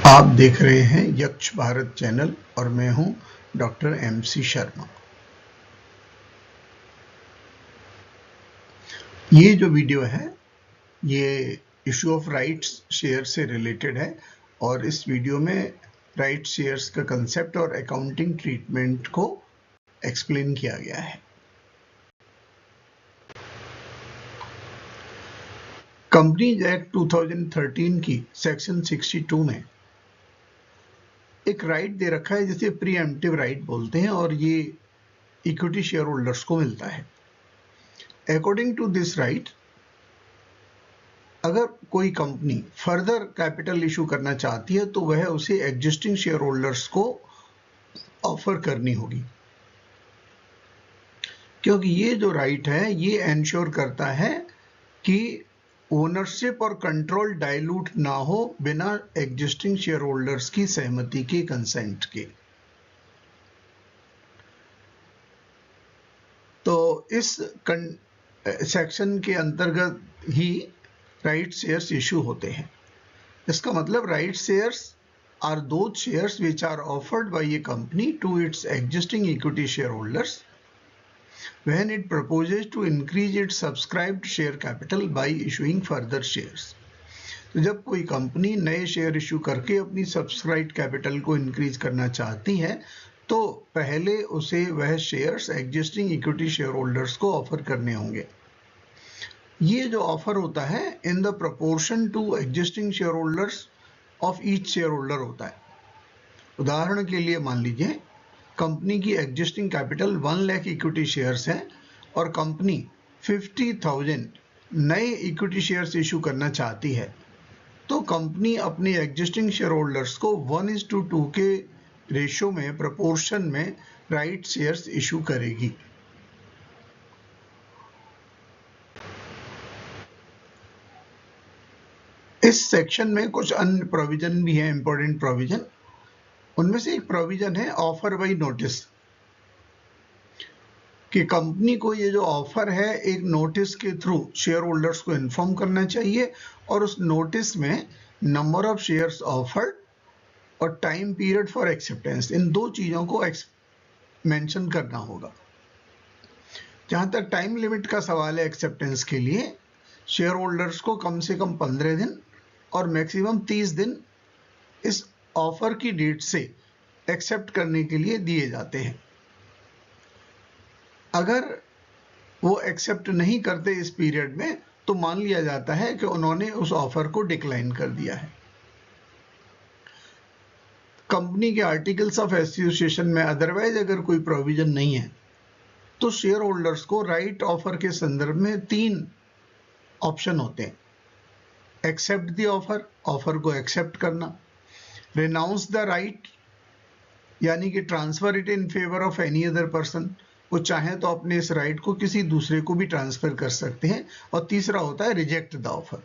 आप देख रहे हैं यक्ष भारत चैनल और मैं हूं डॉक्टर MC शर्मा। ये जो वीडियो है ये इशू ऑफ राइट्स शेयर से रिलेटेड है और इस वीडियो में राइट शेयर्स का कंसेप्ट और अकाउंटिंग ट्रीटमेंट को एक्सप्लेन किया गया है। कंपनीज एक्ट 2013 की सेक्शन 62 में एक राइट दे रखा है जिसे प्रीएम्प्टिव राइट बोलते हैं और ये इक्विटी शेयर होल्डर्स को मिलता है। अकॉर्डिंग टू दिस राइट, अगर कोई कंपनी फर्दर कैपिटल इशू करना चाहती है तो वह उसे एग्जिस्टिंग शेयर होल्डर्स को ऑफर करनी होगी, क्योंकि ये जो राइट है ये एंश्योर करता है कि ओनरशिप और कंट्रोल डाइल्यूट ना हो बिना एग्जिस्टिंग शेयर होल्डर्स की सहमति के, कंसेंट के। तो इस सेक्शन के अंतर्गत ही राइट शेयर्स इशू होते हैं। इसका मतलब right shares are those shares which are offered by a company to its existing equity shareholders when it proposes to increase its subscribed share capital by issuing further shares। तो जब कोई company नए share issue करके अपनी subscribed capital को increase करना चाहती है तो पहले उसे वह shares existing equity share holders को ऑफर करने होंगे। ये जो ऑफर होता है in the proportion to existing share holders of each share holder होता है। उदाहरण के लिए मान लीजिए कंपनी की existing capital 1 lakh equity shares है और कंपनी 50,000 नए इक्विटी शेयर्स इशू करना चाहती है, तो कंपनी अपने एग्जिस्टिंग शेयर होल्डर्स को 1:2 के रेशियो में, प्रोपोर्शन में राइट शेयर्स इशू करेगी। इस सेक्शन में कुछ अन्य प्रोविजन भी है, इंपॉर्टेंट प्रोविजन। उनमें से एक प्रोविजन है ऑफर बाय नोटिस, कि कंपनी को ये जो ऑफर है एक नोटिस के थ्रू शेयर होल्डर्स को इन्फॉर्म करना चाहिए और उस नोटिस में नंबर ऑफ शेयर्स ऑफर्ड और टाइम पीरियड फॉर एक्सेप्टेंस, इन दो चीजों को मेंशन करना होगा। जहां तक टाइम लिमिट का सवाल है एक्सेप्टेंस के लिए, शेयर होल्डर्स को कम से कम 15 दिन और मैक्सिमम 30 दिन इस ऑफर की डेट से एक्सेप्ट करने के लिए दिए जाते हैं। अगर वो एक्सेप्ट नहीं करते इस पीरियड में तो मान लिया जाता है कि उन्होंने उस ऑफर को डिक्लाइन कर दिया है। कंपनी के आर्टिकल्स ऑफ एसोसिएशन में अदरवाइज अगर कोई प्रोविजन नहीं है तो शेयर होल्डर्स को राइट ऑफर के संदर्भ में 3 ऑप्शन होते हैं। एक्सेप्ट द ऑफर, ऑफर को एक्सेप्ट करना। रिनाउंस द राइट, यानी कि transfer it in favour of any other person, वो चाहे तो अपने इस राइट को किसी दूसरे को भी ट्रांसफर कर सकते हैं। और तीसरा होता है रिजेक्ट द ऑफर।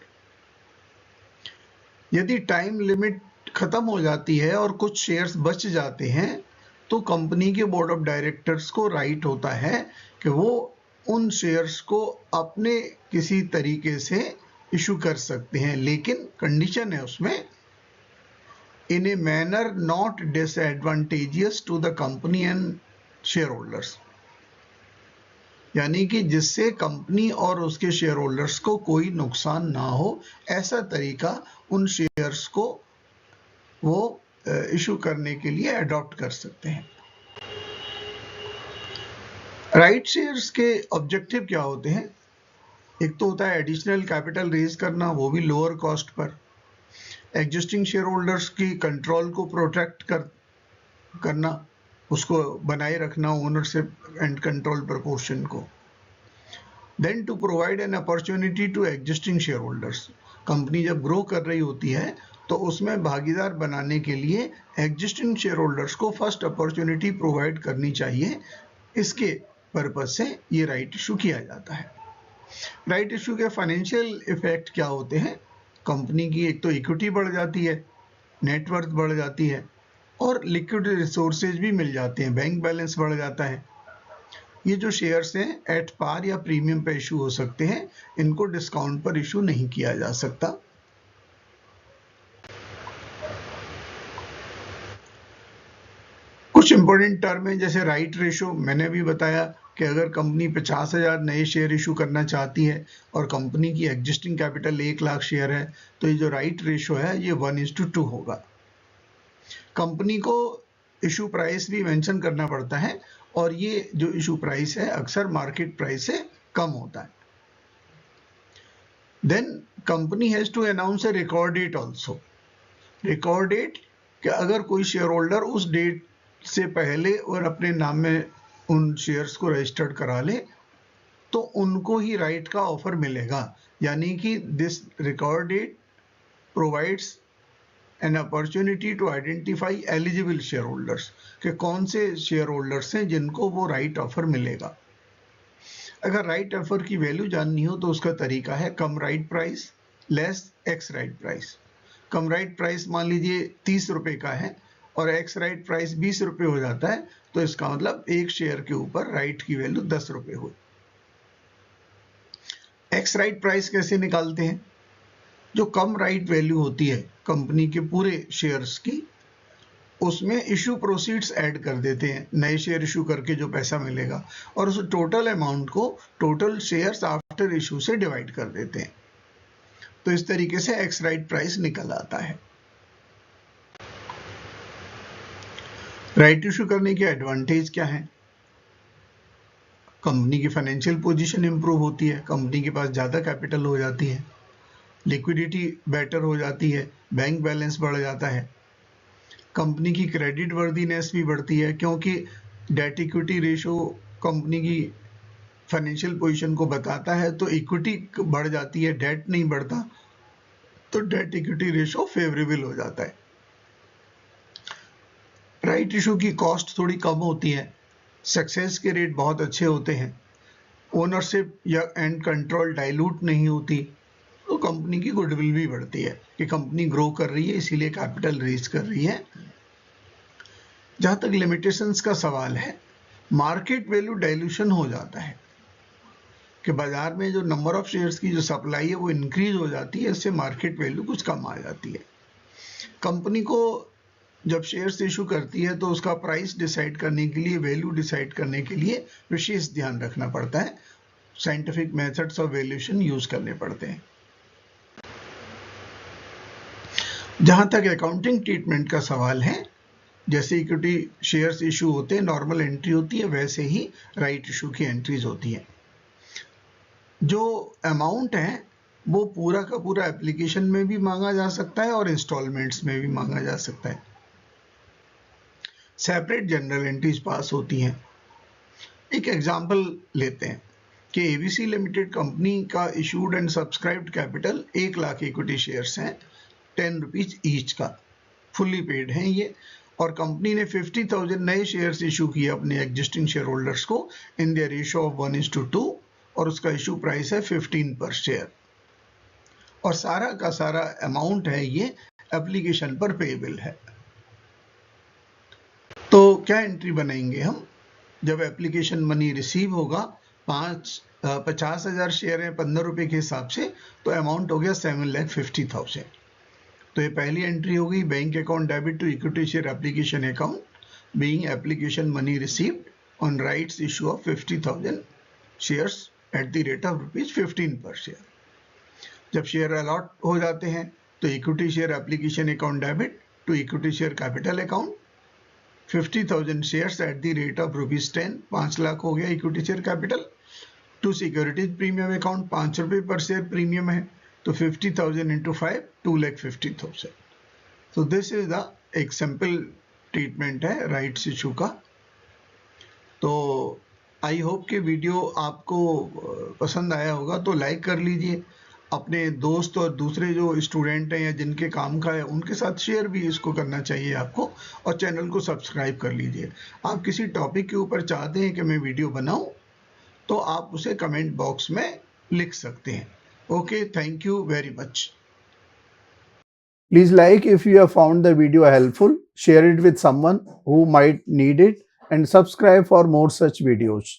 यदि टाइम लिमिट खत्म हो जाती है और कुछ शेयर्स बच जाते हैं तो कंपनी के बोर्ड ऑफ डायरेक्टर्स को राइट होता है कि वो उन शेयर्स को अपने किसी तरीके से इशू कर सकते हैं, लेकिन कंडीशन है उसमें in a manner not disadvantageous to the company and shareholders, यानी कि जिससे कंपनी और उसके शेयर होल्डर्स को कोई नुकसान ना हो, ऐसा तरीका उन शेयर्स को वो इशू करने के लिए अडॉप्ट कर सकते हैं। राइट शेयर्स के ऑब्जेक्टिव क्या होते हैं? एक तो होता है एडिशनल कैपिटल रेज करना, वो भी लोअर कॉस्ट पर। एग्जिस्टिंग शेयर होल्डर्स की कंट्रोल को प्रोटेक्ट करना, उसको बनाए रखना, ओनरशिप एंड कंट्रोल प्रोपोर्शन को। Then to provide an opportunity to existing share holders, company जब ग्रो कर रही होती है तो उसमें भागीदार बनाने के लिए एग्जिस्टिंग शेयर होल्डर्स को फर्स्ट अपॉर्चुनिटी प्रोवाइड करनी चाहिए। इसके पर्पज से ये राइट इशू किया जाता है। राइट इशू के फाइनेंशियल इफेक्ट क्या होते हैं? कंपनी की एक तो इक्विटी बढ़ जाती है, नेटवर्थ बढ़ जाती है और लिक्विड रिसोर्सेज भी मिल जाते हैं, बैंक बैलेंस बढ़ जाता है। ये जो शेयर्स हैं एट पार या प्रीमियम पे इशू हो सकते हैं, इनको डिस्काउंट पर इशू नहीं किया जा सकता। कुछ इंपॉर्टेंट टर्म है जैसे राइट रेशो, मैंने अभी बताया कि अगर कंपनी 50,000 नए शेयर इशू करना चाहती है और कंपनी की एग्जिस्टिंग कैपिटल 1 लाख शेयर है, तो ये जो राइट रेशो है ये 1:2 होगा। कंपनी को इशू प्राइस भी मेंशन करना पड़ता है और ये जो इशू प्राइस है अक्सर मार्केट प्राइस से कम होता है। Then company has to announce a record date also. Record date कि अगर कोई शेयर होल्डर उस डेट से पहले और अपने नाम में उन शेयर्स को रजिस्टर्ड करा ले तो उनको ही राइट का ऑफर मिलेगा, यानी कि this record date provides an opportunity to identify eligible share holders कि कौन से शेयर होल्डर्स हैं जिनको वो राइट ऑफर मिलेगा। अगर राइट ऑफर की वैल्यू जाननी हो तो उसका तरीका है cum right price less ex right price. Cum right price मान लीजिए 30 रुपए का है और एक्स राइट प्राइस 20 रुपए हो जाता है, तो इसका मतलब एक शेयर के ऊपर राइट की वैल्यू 10 रुपए हुई। एक्स राइट प्राइस कैसे निकालते हैं? जो कम राइट वैल्यू होती है कंपनी के पूरे शेयर्स की, उसमें इशू प्रोसीड्स ऐड कर देते हैं, नए शेयर इशू करके जो पैसा मिलेगा, और उस टोटल अमाउंट को टोटल शेयर्स आफ्टर इशू से डिवाइड कर देते हैं। तो इस तरीके से एक्स राइट प्राइस निकल आता है। राइट इशू करने के एडवांटेज क्या है? कंपनी की फाइनेंशियल पोजीशन इंप्रूव होती है, कंपनी के पास ज़्यादा कैपिटल हो जाती है, लिक्विडिटी बेटर हो जाती है, बैंक बैलेंस बढ़ जाता है, कंपनी की क्रेडिट वर्दीनेस भी बढ़ती है क्योंकि डेट इक्विटी रेशो कंपनी की फाइनेंशियल पोजीशन को बताता है, तो इक्विटी बढ़ जाती है, डेट नहीं बढ़ता, तो डेट इक्विटी रेशो फेवरेबल हो जाता है। राइट इशू की कॉस्ट थोड़ी कम होती है, सक्सेस के रेट बहुत अच्छे होते हैं, ओनरशिप या एंड कंट्रोल डाइल्यूट नहीं होती, तो कंपनी की गुडविल भी बढ़ती है कि कंपनी ग्रो कर रही है इसीलिए कैपिटल रेज कर रही है। जहां तक लिमिटेशंस का सवाल है, मार्केट वैल्यू डाइल्यूशन हो जाता है कि बाजार में जो नंबर ऑफ शेयर्स की जो सप्लाई है वो इंक्रीज हो जाती है, इससे मार्केट वैल्यू कुछ कम आ जाती है। कंपनी को जब शेयर्स इशू करती है तो उसका प्राइस डिसाइड करने के लिए, वैल्यू डिसाइड करने के लिए विशेष ध्यान रखना पड़ता है, scientific methods of valuation use करने पड़ते हैं। जहां तक अकाउंटिंग ट्रीटमेंट का सवाल है, जैसे इक्विटी शेयर्स इशू होते हैं नॉर्मल एंट्री होती है, वैसे ही राइट इशू की एंट्रीज होती है। जो अमाउंट है वो पूरा का पूरा एप्लीकेशन में भी मांगा जा सकता है और इंस्टॉलमेंट्स में भी मांगा जा सकता है। सेपरेट जनरल एंट्रीज पास होती हैं। एक एग्जांपल लेते हैं कि एबीसी लिमिटेड कंपनी का issued and subscribed capital 1 lakh equity shares हैं, 10 रुपीज ईच का, फुल्ली पेड हैं ये, और कंपनी ने 50,000 नए शेयर्स इशू किए अपने एग्जिस्टिंग शेयर होल्डर्स को इन द रेशियो ऑफ 1:2 और उसका इशू प्राइस है 15 पर शेयर, और सारा का सारा अमाउंट है ये एप्लीकेशन पर पेएबल है। तो क्या एंट्री बनाएंगे हम? जब एप्लीकेशन मनी रिसीव होगा, 50,000 शेयर है 15 रुपए के हिसाब से, तो अमाउंट हो गया 7,50,000। तो ये पहली एंट्री होगी, bank account debit to equity share application account being application money received on rights issue of 50,000 shares at the rate of ₹15 per share. जब शेयर अलॉट हो जाते हैं तो equity share application account debit to equity share capital account 50,000 shares at the rate of ₹10, 5 lakh हो गया equity share capital, to securities premium account 5 रुपए पर share premium है, तो 50,000 into 5, 2,50,000। तो दिस इज द एक सिंपल ट्रीटमेंट है राइट्स इशू का। तो आई होप कि वीडियो आपको पसंद आया होगा, तो लाइक कर लीजिए, अपने दोस्त और दूसरे जो स्टूडेंट हैं या जिनके काम का है उनके साथ शेयर भी इसको करना चाहिए आपको, और चैनल को सब्सक्राइब कर लीजिए। आप किसी टॉपिक के ऊपर चाहते हैं कि मैं वीडियो बनाऊं तो आप उसे कमेंट बॉक्स में लिख सकते हैं। Okay, thank you very much. Please like if you have found the video helpful, share it with someone who might need it, and subscribe for more such videos.